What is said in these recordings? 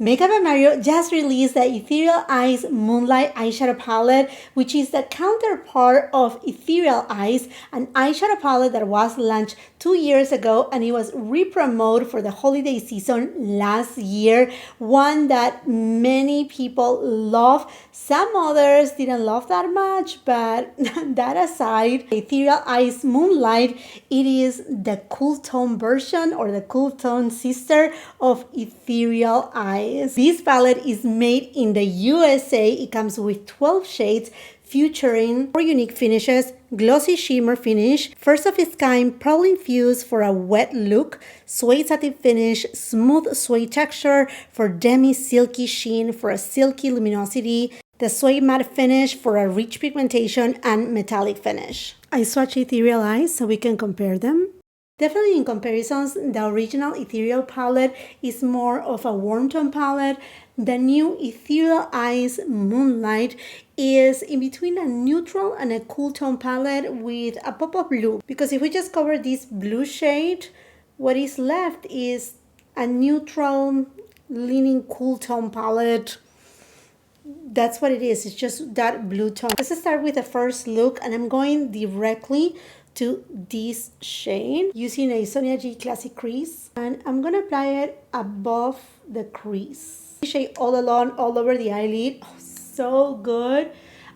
Makeup by Mario just released the Ethereal Eyes Moonlight eyeshadow palette, which is the counterpart of Ethereal Eyes, an eyeshadow palette that was launched 2 years ago and it was re-promoted for the holiday season last year. One that many people love. Some others didn't love that much, but that aside, Ethereal Eyes Moonlight, it is the cool tone version or the cool tone sister of Ethereal Eyes. This palette is made in the USA. It comes with 12 shades featuring 4 unique finishes: glossy shimmer finish, first of its kind pearl infused for a wet look, suede satin finish, smooth suede texture for demi silky sheen for a silky luminosity, the suede matte finish for a rich pigmentation, and metallic finish. I swatched Ethereal Eyes so we can compare them. Definitely in comparisons, the original Ethereal palette is more of a warm tone palette. The new Ethereal Eyes Moonlight is in between a neutral and a cool tone palette with a pop of blue. Because if we just cover this blue shade, what is left is a neutral leaning cool tone palette. That's what it is. It's just that blue tone. Let's start with the first look, and I'm going directly to this shade using a Sonia G Classic Crease, and I'm gonna apply it above the crease. Shade all along, all over the eyelid. Oh, so good.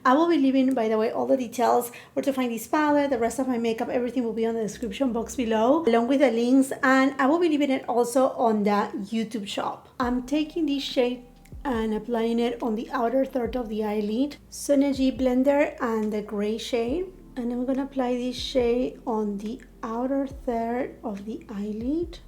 I will be leaving, by the way, all the details where to find this palette, the rest of my makeup, everything will be on the description box below, along with the links, and I will be leaving it also on the YouTube shop. I'm taking this shade and applying it on the outer third of the eyelid, Sonia G blender and the gray shade. And I'm gonna apply this shade on the outer third of the eyelid.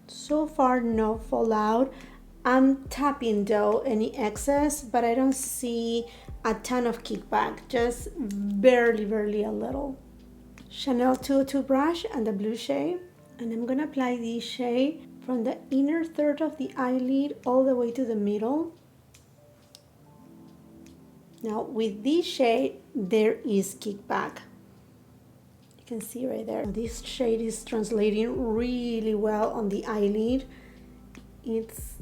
So far, no fallout. I'm tapping though any excess, but I don't see a ton of kickback, just barely a little. Chanel 202 brush and the blue shade. And I'm gonna apply this shade from the inner third of the eyelid all the way to the middle. Now with this shade, there is kickback. You can see right there. This shade is translating really well on the eyelid. It's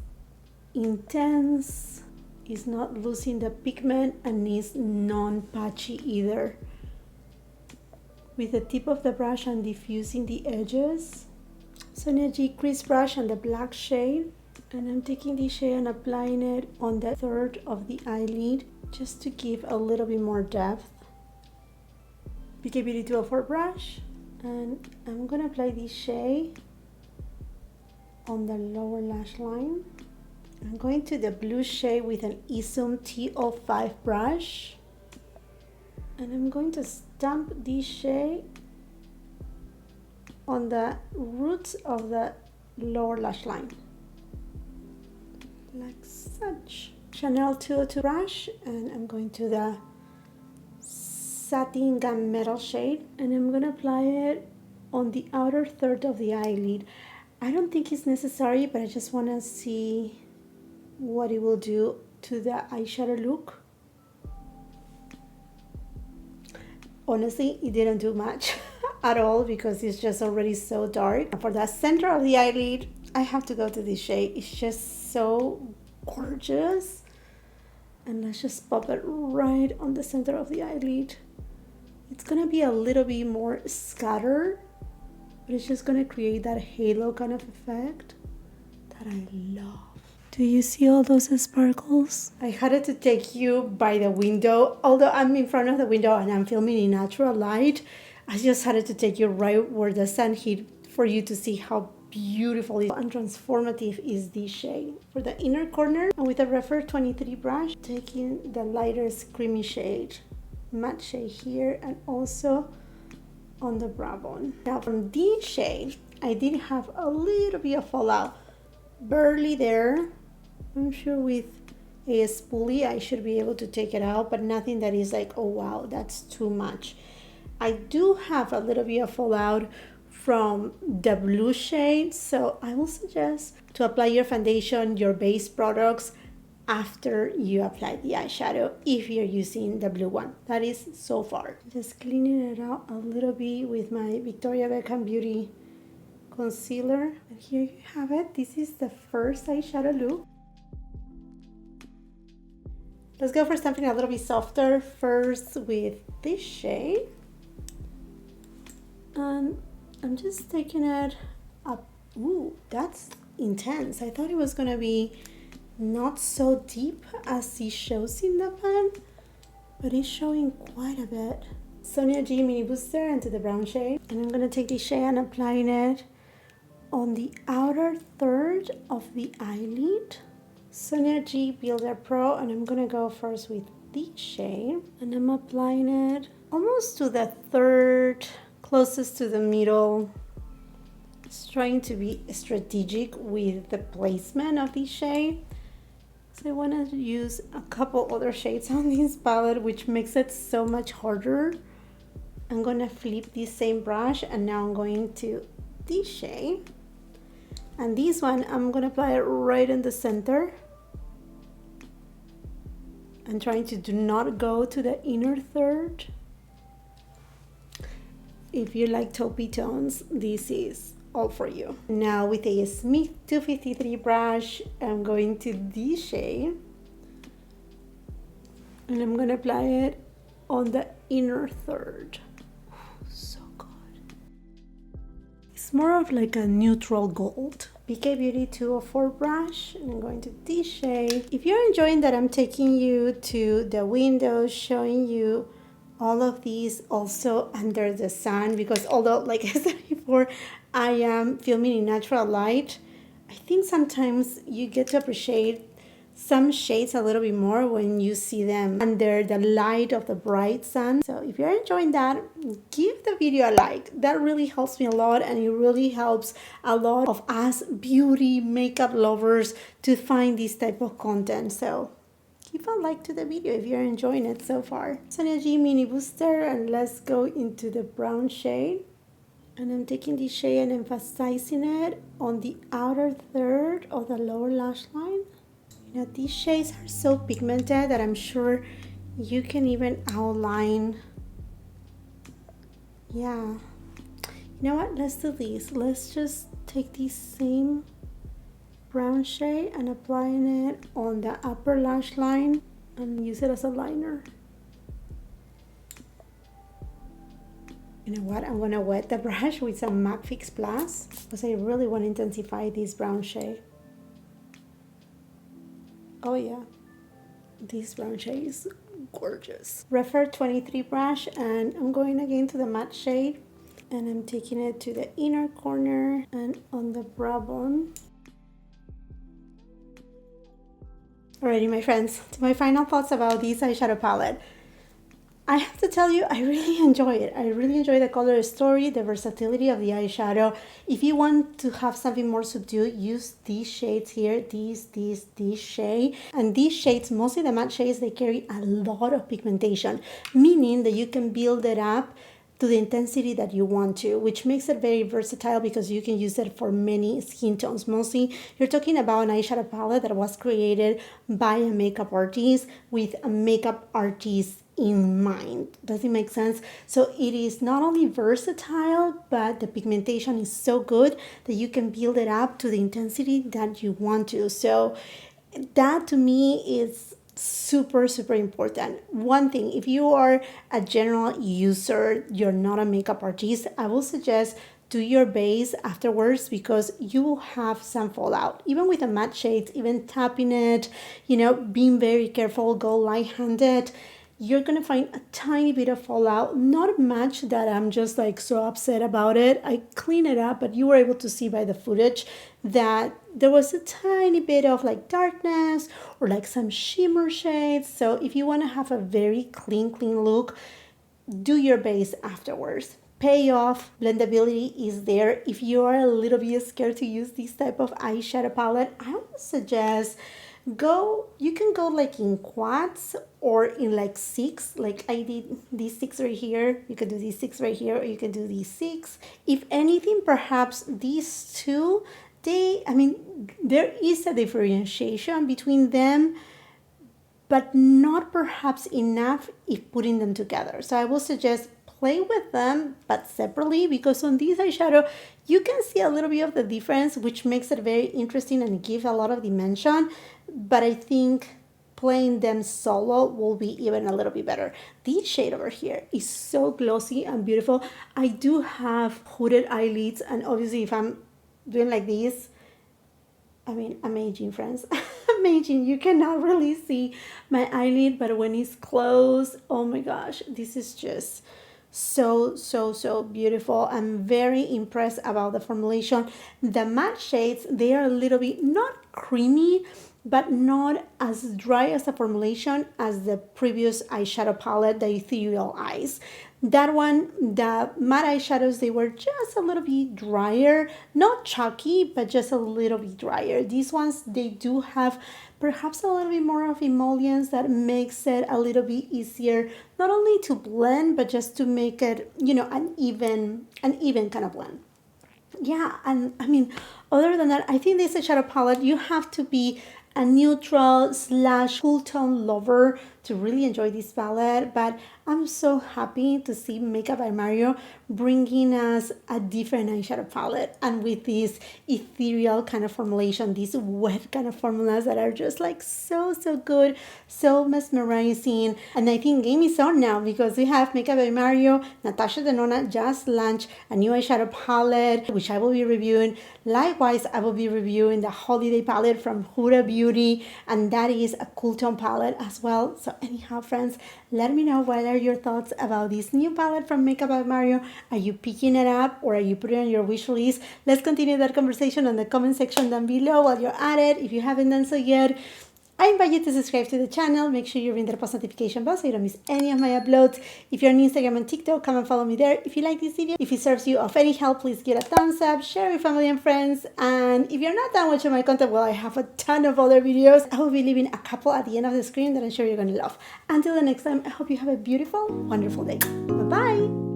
intense, it's not losing the pigment, and it's non-patchy either. With the tip of the brush, I'm diffusing the edges. Sonia G crease brush and the black shade. And I'm taking this shade and applying it on the third of the eyelid just to give a little bit more depth. BK Beauty 204 brush, and I'm gonna apply this shade on the lower lash line. I'm going to the blue shade with an Isum T05 brush, and I'm going to stamp this shade on the roots of the lower lash line, like such. Chanel 202 brush, and I'm going to the satin gunmetal shade, and I'm gonna apply it on the outer third of the eyelid. I don't think it's necessary, but I just want to see what it will do to the eyeshadow look. Honestly, it didn't do much at all because it's just already so dark. And for the center of the eyelid, I have to go to this shade. It's just so gorgeous. And let's just pop it right on the center of the eyelid. It's gonna be a little bit more scattered, but it's just gonna create that halo kind of effect that I love. Do you see all those sparkles? I had to take you by the window. Although I'm in front of the window and I'm filming in natural light, I just had to take you right where the sun hit for you to see how beautiful and transformative is this shade. For the inner corner, and with a Refer 23 brush, taking the lighter creamy shade, matte shade here, and also on the brow bone. Now from this shade, I did have a little bit of fallout, barely there. I'm sure with a spoolie I should be able to take it out, but nothing that is like, oh wow, that's too much. I do have a little bit of fallout from the blue shade, so I will suggest to apply your foundation, your base products, after you apply the eyeshadow if you're using the blue one. That is so far. Just cleaning it out a little bit with my Victoria Beckham Beauty concealer. And here you have it. This is the first eyeshadow look. Let's go for something a little bit softer first with this shade. And I'm just taking it up. Ooh, that's intense. I thought it was gonna be not so deep as it shows in the pan, but it's showing quite a bit. Sonia G Mini Booster into the brown shade. And I'm gonna take this shade and applying it on the outer third of the eyelid. Sonia G Builder Pro, and I'm gonna go first with this shade. And I'm applying it almost to the third, closest to the middle. Just trying to be strategic with the placement of this shade. So I want to use a couple other shades on this palette, which makes it so much harder. I'm going to flip this same brush, and now I'm going to this shade. And this one, I'm going to apply it right in the center. I'm trying to do not go to the inner third. If you like taupey tones, this is all for you. Now with a Smith 253 brush, I'm going to this shade. And I'm going to apply it on the inner third. So good. It's more of like a neutral gold. BK Beauty 204 brush, and I'm going to this shade. If you're enjoying that I'm taking you to the window, showing you all of these also under the sun, because although, like I said before, I am filming in natural light, I think sometimes you get to appreciate some shades a little bit more when you see them under the light of the bright sun. So if you're enjoying that, give the video a like. That really helps me a lot, and it really helps a lot of us beauty makeup lovers to find this type of content. So give a like to the video if you're enjoying it so far. Sonia G Mini Booster, and let's go into the brown shade. And I'm taking this shade and emphasizing it on the outer third of the lower lash line. You know, these shades are so pigmented that I'm sure you can even outline. Yeah. You know what? Let's do this. Let's just take this same brown shade and applying it on the upper lash line and use it as a liner. You know what? I'm going to wet the brush with some MAC Fix Plus because I really want to intensify this brown shade. Oh yeah, this brown shade is gorgeous. Refer 23 brush, and I'm going again to the matte shade, and I'm taking it to the inner corner and on the brow bone. Alrighty, my friends, to my final thoughts about this eyeshadow palette. I have to tell you, I really enjoy it. I really enjoy the color story, the versatility of the eyeshadow. If you want to have something more subdued, use these shades here, this shade. And these shades, mostly the matte shades, they carry a lot of pigmentation, meaning that you can build it up to the intensity that you want to, which makes it very versatile because you can use it for many skin tones. Mostly, you're talking about an eyeshadow palette that was created by a makeup artist with a makeup artist in mind. Does it make sense? So it is not only versatile, but the pigmentation is so good that you can build it up to the intensity that you want to. So that to me is super important. One thing, if you are a general user, you're not a makeup artist, I will suggest do your base afterwards because you will have some fallout. Even with the matte shades, even tapping it, you know, being very careful, go light-handed, you're gonna find a tiny bit of fallout. Not much that I'm just like so upset about it. I clean it up, but you were able to see by the footage that there was a tiny bit of like darkness or like some shimmer shades. So if you want to have a very clean look, do your base afterwards. Payoff, blendability is there. If you are a little bit scared to use this type of eyeshadow palette, I would suggest you can go like in quads or in like 6, like I did these 6 right here. You can do these 6 right here, or you can do these 6. If anything, perhaps these two, there is a differentiation between them, but not perhaps enough if putting them together. So I will suggest play with them, but separately, because on this eyeshadow, you can see a little bit of the difference, which makes it very interesting and give a lot of dimension. But I think playing them solo will be even a little bit better. This shade over here is so glossy and beautiful. I do have hooded eyelids, and obviously if I'm doing like this, I mean, amazing, friends. Amazing. You cannot really see my eyelid, but when it's closed, oh my gosh, this is just so beautiful. I'm very impressed about the formulation. The matte shades, they are a little bit not creamy, but not as dry as a formulation as the previous eyeshadow palette, the Ethereal Eyes. That one, the matte eyeshadows, they were just a little bit drier, not chalky, but just a little bit drier. These ones, they do have perhaps a little bit more of emollients that makes it a little bit easier, not only to blend, but just to make it, you know, an even kind of blend. Yeah, and I mean, other than that, I think this eyeshadow palette, you have to be a neutral / cool tone lover to really enjoy this palette. But I'm so happy to see Makeup by Mario bringing us a different eyeshadow palette, and with this ethereal kind of formulation, these wet kind of formulas that are just like so good, so mesmerizing. And I think game is on now, because we have Makeup by Mario. Natasha Denona just launched a new eyeshadow palette, which I will be reviewing. Likewise, I will be reviewing the holiday palette from Huda Beauty, and that is a cool tone palette as well. So anyhow, friends, let me know what are your thoughts about this new palette from Makeup by Mario. Are you picking it up, or are you putting it on your wish list? Let's continue that conversation in the comment section down below while you're at it. If you haven't done so yet, I invite you to subscribe to the channel. Make sure you ring the post notification bell so you don't miss any of my uploads. If you're on Instagram and TikTok, come and follow me there. If you like this video, if it serves you of any help, please give it a thumbs up, share with family and friends. And if you're not done watching my content, well, I have a ton of other videos. I will be leaving a couple at the end of the screen that I'm sure you're going to love. Until the next time, I hope you have a beautiful, wonderful day. Bye-bye.